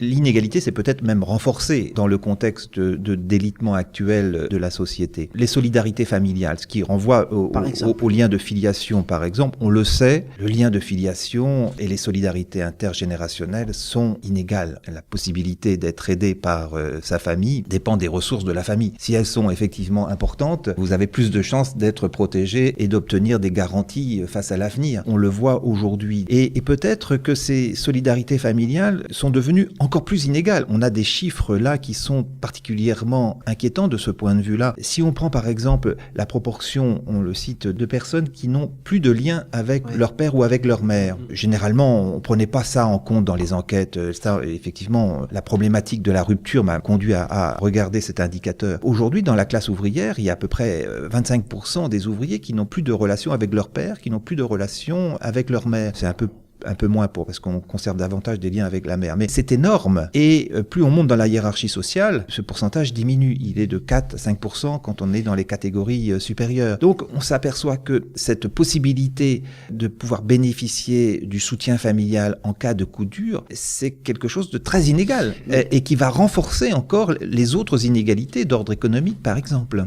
L'inégalité s'est peut-être même renforcée dans le contexte de délitement actuel de la société. Les solidarités familiales, ce qui renvoie au lien de filiation, par exemple, on le sait, le lien de filiation et les solidarités intergénérationnelles sont inégales. La possibilité d'être aidé par sa famille dépend des ressources de la famille. Si elles sont effectivement importantes, vous avez plus de chances d'être protégé et d'obtenir des garanties face à l'avenir. On le voit aujourd'hui. Et peut-être que ces solidarités familiales sont devenues encore plus inégales. On a des chiffres là qui sont particulièrement inquiétants de ce point de vue-là. Si on prend par exemple la proportion, on le cite, de personnes qui n'ont plus de lien avec leur père ou avec leur mère. Généralement, on prenait pas ça en compte dans les enquêtes. Ça, effectivement, la problématique de la rupture m'a conduit à regarder cet indicateur. Aujourd'hui, dans la classe ouvrière, il y a à peu près 25% des ouvriers qui n'ont plus de relation avec leur père, qui n'ont plus de relation avec leur mère. C'est un peu moins parce qu'on conserve davantage des liens avec la mère. Mais c'est énorme. Et plus on monte dans la hiérarchie sociale, ce pourcentage diminue. Il est de 4 à 5% quand on est dans les catégories supérieures. Donc on s'aperçoit que cette possibilité de pouvoir bénéficier du soutien familial en cas de coup dur, c'est quelque chose de très inégal et qui va renforcer encore les autres inégalités d'ordre économique, par exemple.